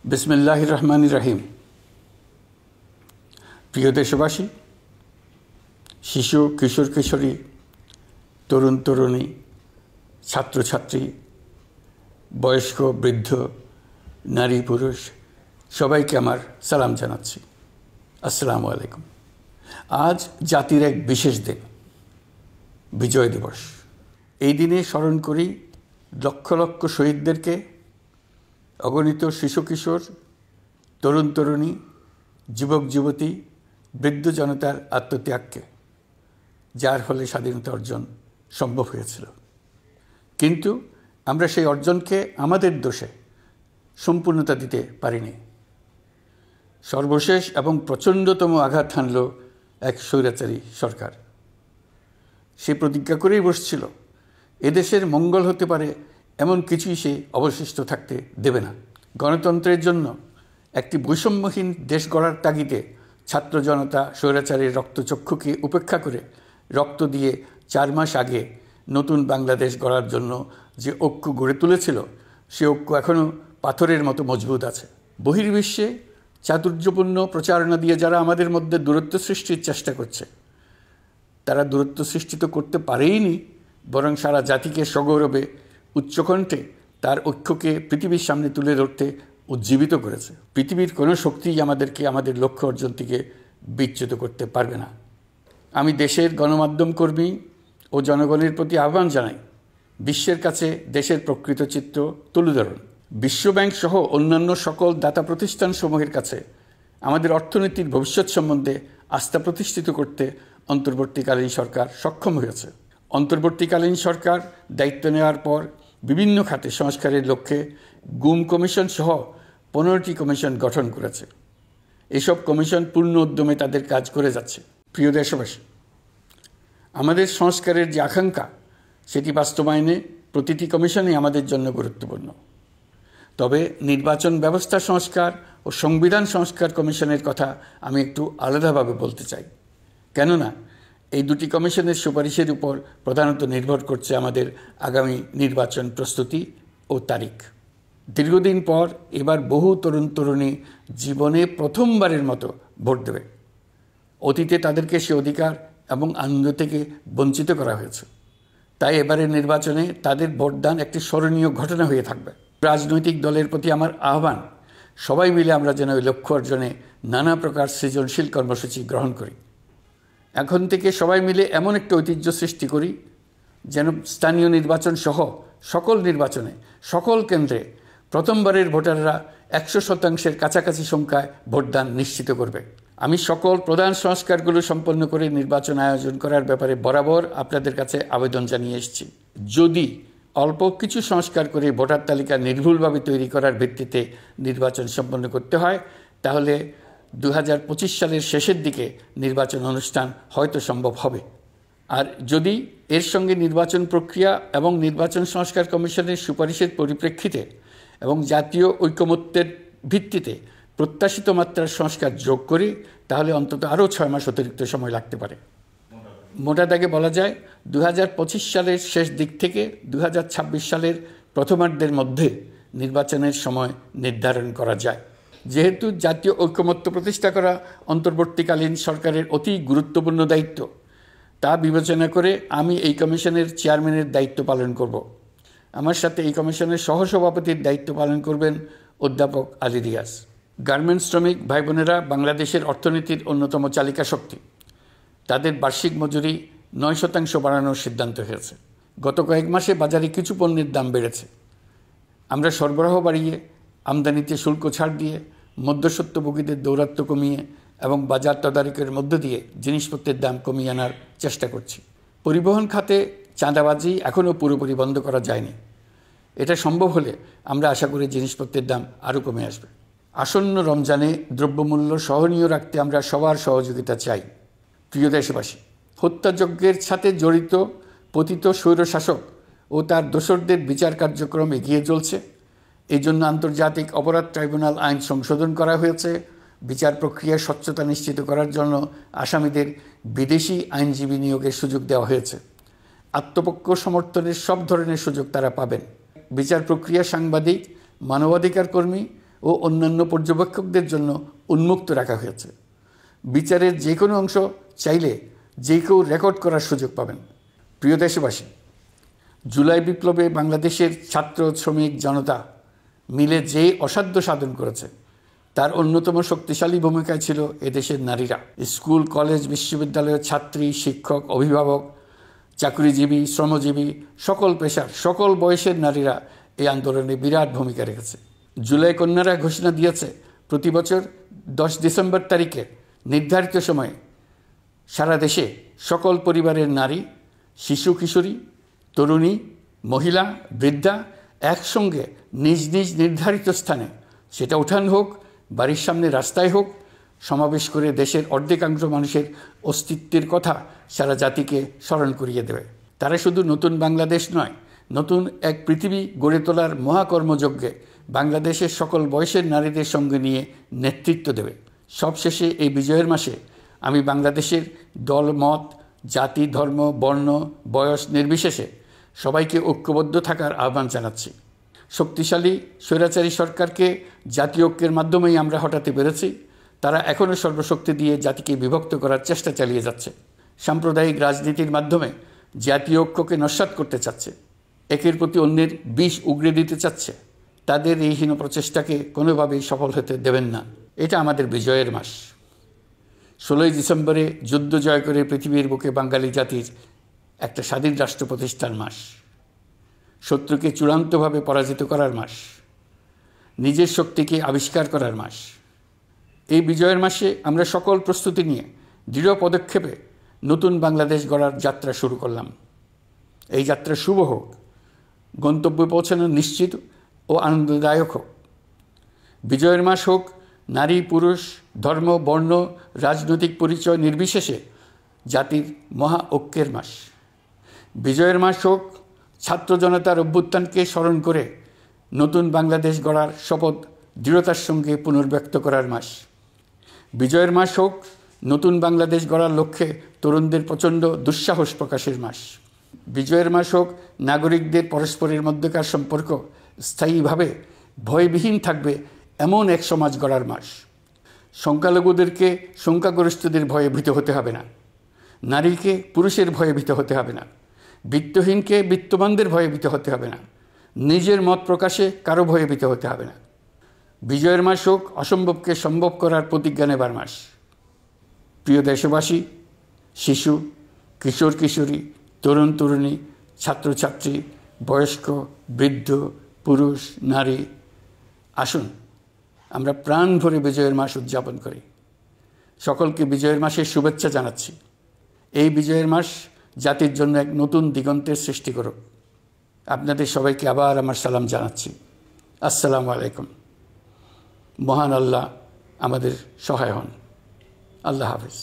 বিসমিল্লাহির রহমানির রহিম। প্রিয় দেশবাসী, শিশু, কিশোর কিশোরী, তরুণ তরুণী, ছাত্রছাত্রী, বয়স্ক বৃদ্ধ, নারী পুরুষ সবাইকে আমার সালাম জানাচ্ছি। আসসালামু আলাইকুম। আজ জাতির এক বিশেষ দিন, বিজয় দিবস। এই দিনে স্মরণ করি লক্ষ লক্ষ শহীদদেরকে, অগণিত শিশু কিশোর, তরুণ তরুণী, যুবক যুবতী, বৃদ্ধ জনতার আত্মত্যাগকে, যার ফলে স্বাধীনতা অর্জন সম্ভব হয়েছিল। কিন্তু আমরা সেই অর্জনকে আমাদের দোষে সম্পূর্ণতা দিতে পারিনি। সর্বশেষ এবং প্রচণ্ডতম আঘাত হানল এক স্বৈরাচারী সরকার। সে প্রতিজ্ঞা করেই বসছিল, এদেশের মঙ্গল হতে পারে এমন কিছুই সে অবশিষ্ট থাকতে দেবে না। গণতন্ত্রের জন্য একটি বৈষম্যহীন দেশ গড়ার তাগিদে ছাত্র জনতা স্বৈরাচারীর রক্তচক্ষুকে উপেক্ষা করে রক্ত দিয়ে 4 মাস আগে নতুন বাংলাদেশ গড়ার জন্য যে ঐক্য গড়ে তুলেছিল, সে ঐক্য এখনও পাথরের মতো মজবুত আছে। বহির্বিশ্বে চাতুর্যপূর্ণ প্রচারণা দিয়ে যারা আমাদের মধ্যে দূরত্ব সৃষ্টির চেষ্টা করছে, তারা দূরত্ব সৃষ্টি তো করতে পারেইনি, বরং সারা জাতিকে সগৌরবে উচ্চকণ্ঠে তার ঐক্যকে পৃথিবীর সামনে তুলে ধরতে উজ্জীবিত করেছে। পৃথিবীর কোনো শক্তিই আমাদেরকে আমাদের লক্ষ্য অর্জন থেকে বিচ্যুত করতে পারবে না। আমি দেশের গণমাধ্যম কর্মী ও জনগণের প্রতি আহ্বান জানাই, বিশ্বের কাছে দেশের প্রকৃত চিত্র তুলে ধরুন। বিশ্বব্যাংক সহ অন্যান্য সকল দাতা প্রতিষ্ঠানসমূহের কাছে আমাদের অর্থনীতির ভবিষ্যৎ সম্বন্ধে আস্থা প্রতিষ্ঠিত করতে অন্তর্বর্তীকালীন সরকার সক্ষম হয়েছে। অন্তর্বর্তীকালীন সরকার দায়িত্ব নেওয়ার পর বিভিন্ন খাতে সংস্কারের লক্ষ্যে গুম কমিশন সহ 15টি কমিশন গঠন করেছে। এসব কমিশন পূর্ণ উদ্যমে তাদের কাজ করে যাচ্ছে। প্রিয় দেশবাসী, আমাদের সংস্কারের যে আকাঙ্ক্ষা, সেটি বাস্তবায়নে প্রতিটি কমিশনই আমাদের জন্য গুরুত্বপূর্ণ। তবে নির্বাচন ব্যবস্থা সংস্কার ও সংবিধান সংস্কার কমিশনের কথা আমি একটু আলাদাভাবে বলতে চাই। কেননা এই দুটি কমিশনের সুপারিশের উপর প্রধানত নির্ভর করছে আমাদের আগামী নির্বাচন প্রস্তুতি ও তারিখ। দীর্ঘদিন পর এবার বহু তরুণ তরুণী জীবনে প্রথমবারের মতো ভোট দেবে। অতীতে তাদেরকে সে অধিকার এবং আনন্দ থেকে বঞ্চিত করা হয়েছে। তাই এবারের নির্বাচনে তাদের ভোটদান একটি স্মরণীয় ঘটনা হয়ে থাকবে। রাজনৈতিক দলের প্রতি আমার আহ্বান, সবাই মিলে আমরা যেন ওই লক্ষ্য অর্জনে নানা প্রকার সৃজনশীল কর্মসূচি গ্রহণ করি। এখন থেকে সবাই মিলে এমন একটা ঐতিহ্য সৃষ্টি করি যেন স্থানীয় নির্বাচন সহ সকল নির্বাচনে, সকল কেন্দ্রে প্রথমবারের ভোটাররা 100% কাছাকাছি সংখ্যায় ভোটদান নিশ্চিত করবে। আমি সকল প্রধান সংস্কারগুলো সম্পন্ন করে নির্বাচন আয়োজন করার ব্যাপারে বরাবর আপনাদের কাছে আবেদন জানিয়ে এসেছি। যদি অল্প কিছু সংস্কার করে ভোটার তালিকা নির্ভুলভাবে তৈরি করার ভিত্তিতে নির্বাচন সম্পন্ন করতে হয়, তাহলে 2025 সালের শেষের দিকে নির্বাচন অনুষ্ঠান হয়তো সম্ভব হবে। আর যদি এর সঙ্গে নির্বাচন প্রক্রিয়া এবং নির্বাচন সংস্কার কমিশনের সুপারিশের পরিপ্রেক্ষিতে এবং জাতীয় ঐকমত্যের ভিত্তিতে প্রত্যাশিত মাত্রার সংস্কার যোগ করি, তাহলে অন্তত আরও 6 মাস অতিরিক্ত সময় লাগতে পারে। মোটা দাগে বলা যায় 2025 সালের শেষ দিক থেকে 2026 সালের প্রথমার্ধের মধ্যে নির্বাচনের সময় নির্ধারণ করা যায়। যেহেতু জাতীয় ঐকমত্য প্রতিষ্ঠা করা অন্তর্বর্তীকালীন সরকারের অতি গুরুত্বপূর্ণ দায়িত্ব, তা বিবেচনা করে আমি এই কমিশনের চেয়ারম্যানের দায়িত্ব পালন করব। আমার সাথে এই কমিশনের সহসভাপতির দায়িত্ব পালন করবেন অধ্যাপক আলী রিয়াজ। গার্মেন্টস শ্রমিক ভাই বোনেরা বাংলাদেশের অর্থনীতির অন্যতম চালিকা শক্তি। তাদের বার্ষিক মজুরি 9% বাড়ানোর সিদ্ধান্ত হয়েছে। গত কয়েক মাসে বাজারে কিছু পণ্যের দাম বেড়েছে। আমরা সরবরাহ বাড়িয়ে, আমদানিতে শুল্ক ছাড় দিয়ে, মধ্যস্বত্বভোগীদের দৌরাত্ম্য কমিয়ে এবং বাজার তদারকির মধ্য দিয়ে জিনিসপত্রের দাম কমিয়ে আনার চেষ্টা করছি। পরিবহন খাতে চাঁদাবাজি এখনও পুরোপুরি বন্ধ করা যায়নি। এটা সম্ভব হলে আমরা আশা করি জিনিসপত্রের দাম আরও কমে আসবে। আসন্ন রমজানে দ্রব্যমূল্য সহনীয় রাখতে আমরা সবার সহযোগিতা চাই। প্রিয় দেশবাসী, হত্যাযজ্ঞের সাথে জড়িত পতিত স্বৈরশাসক ও তার দোসরদের বিচার কার্যক্রম এগিয়ে চলছে। এই জন্য আন্তর্জাতিক অপরাধ ট্রাইব্যুনাল আইন সংশোধন করা হয়েছে। বিচার প্রক্রিয়ার স্বচ্ছতা নিশ্চিত করার জন্য আসামিদের বিদেশি আইনজীবী নিয়োগের সুযোগ দেওয়া হয়েছে। আত্মপক্ষ সমর্থনের সব ধরনের সুযোগ তারা পাবেন। বিচার প্রক্রিয়া, সাংবাদিক, মানবাধিকার কর্মী ও অন্যান্য পর্যবেক্ষকদের জন্য উন্মুক্ত রাখা হয়েছে। বিচারের যে কোনো অংশ চাইলে যে কেউ রেকর্ড করার সুযোগ পাবেন। প্রিয় দেশবাসী, জুলাই বিপ্লবে বাংলাদেশের ছাত্র শ্রমিক জনতা মিলে যে অসাধ্য সাধন করেছে তার অন্যতম শক্তিশালী ভূমিকায় ছিল এদেশের নারীরা। স্কুল, কলেজ, বিশ্ববিদ্যালয়ের ছাত্রী, শিক্ষক, অভিভাবক, চাকরিজীবী, শ্রমজীবী, সকল পেশার, সকল বয়সের নারীরা এই আন্দোলনে বিরাট ভূমিকা রেখেছে। জুলাই কন্যারা ঘোষণা দিয়েছে প্রতি বছর 10 ডিসেম্বর তারিখে নির্ধারিত সময়ে সারা দেশে সকল পরিবারের নারী, শিশু, কিশোরী, তরুণী, মহিলা, বৃদ্ধা একসঙ্গে নিজ নিজ নির্ধারিত স্থানে, সেটা উঠান হোক, বাড়ির সামনে রাস্তায় হোক, সমাবেশ করে দেশের অর্ধেকাংশ মানুষের অস্তিত্বের কথা সারা জাতিকে স্মরণ করিয়ে দেবে। তারা শুধু নতুন বাংলাদেশ নয়, নতুন এক পৃথিবী গড়ে তোলার মহাকর্মযজ্ঞে বাংলাদেশের সকল বয়সের নারীদের সঙ্গে নিয়ে নেতৃত্ব দেবে। সবশেষে এই বিজয়ের মাসে আমি বাংলাদেশের দল, মত, জাতি, ধর্ম, বর্ণ, বয়স নির্বিশেষে সবাইকে ঐক্যবদ্ধ থাকার আহ্বান জানাচ্ছি। শক্তিশালী স্বৈরাচারী সরকারকে জাতীয় ঐক্যের মাধ্যমেই আমরা হটাতে পেরেছি। তারা এখনও সর্বশক্তি দিয়ে জাতিকে বিভক্ত করার চেষ্টা চালিয়ে যাচ্ছে। সাম্প্রদায়িক রাজনীতির মাধ্যমে জাতীয় ঐক্যকে নস্যাৎ করতে চাচ্ছে, একের প্রতি অন্যের বিষ উগড়ে দিতে চাচ্ছে। তাদের এই হীন প্রচেষ্টাকে কোনোভাবেই সফল হতে দেবেন না। এটা আমাদের বিজয়ের মাস। 16ই ডিসেম্বরে যুদ্ধ জয় করে পৃথিবীর বুকে বাঙালি জাতির একটা স্বাধীন রাষ্ট্র প্রতিষ্ঠার মাস, শত্রুকে চূড়ান্তভাবে পরাজিত করার মাস, নিজের শক্তিকে আবিষ্কার করার মাস। এই বিজয়ের মাসে আমরা সকল প্রস্তুতি নিয়ে দৃঢ় পদক্ষেপে নতুন বাংলাদেশ গড়ার যাত্রা শুরু করলাম। এই যাত্রা শুভ হোক, গন্তব্যে পৌঁছানো নিশ্চিত ও আনন্দদায়ক হোক। বিজয়ের মাস হোক নারী, পুরুষ, ধর্ম, বর্ণ, রাজনৈতিক পরিচয় নির্বিশেষে জাতির মহা ঐক্যের মাস। বিজয়ের মাস হোক ছাত্র জনতার অভ্যুত্থানকে স্মরণ করে নতুন বাংলাদেশ গড়ার শপথ দৃঢ়তার সঙ্গে পুনর্ব্যক্ত করার মাস। বিজয়ের মাস হোক নতুন বাংলাদেশ গড়ার লক্ষ্যে তরুণদের প্রচণ্ড দুঃসাহস প্রকাশের মাস। বিজয়ের মাস হোক নাগরিকদের পরস্পরের মধ্যকার সম্পর্ক স্থায়ীভাবে ভয়বিহীন থাকবে এমন এক সমাজ গড়ার মাস। সংখ্যালঘুদেরকে সংখ্যাগরিষ্ঠদের ভয়ে ভীত হতে হবে না, নারীকে পুরুষের ভয়ে ভীত হতে হবে না, বিত্তহীনকে বিত্তবানদের ভয়ে ভীত হতে হবে না, নিজের মত প্রকাশে কারো ভয়ে ভীত হতে হবে না। বিজয়ের মাস হোক অসম্ভবকে সম্ভব করার প্রতিজ্ঞা নেবার মাস। প্রিয় দেশবাসী, শিশু, কিশোর কিশোরী, তরুণ তরুণী, ছাত্রছাত্রী, বয়স্ক, বৃদ্ধ, পুরুষ, নারী, আসুন আমরা প্রাণ ভরে বিজয়ের মাস উদযাপন করি। সকলকে বিজয়ের মাসের শুভেচ্ছা জানাচ্ছি। এই বিজয়ের মাস জাতির জন্য এক নতুন দিগন্তের সৃষ্টি করুক। আপনাদের সবাইকে আবার আমার সালাম জানাচ্ছি। আসসালামু আলাইকুম। মহান আল্লাহ আমাদের সহায় হন। আল্লাহ হাফেজ।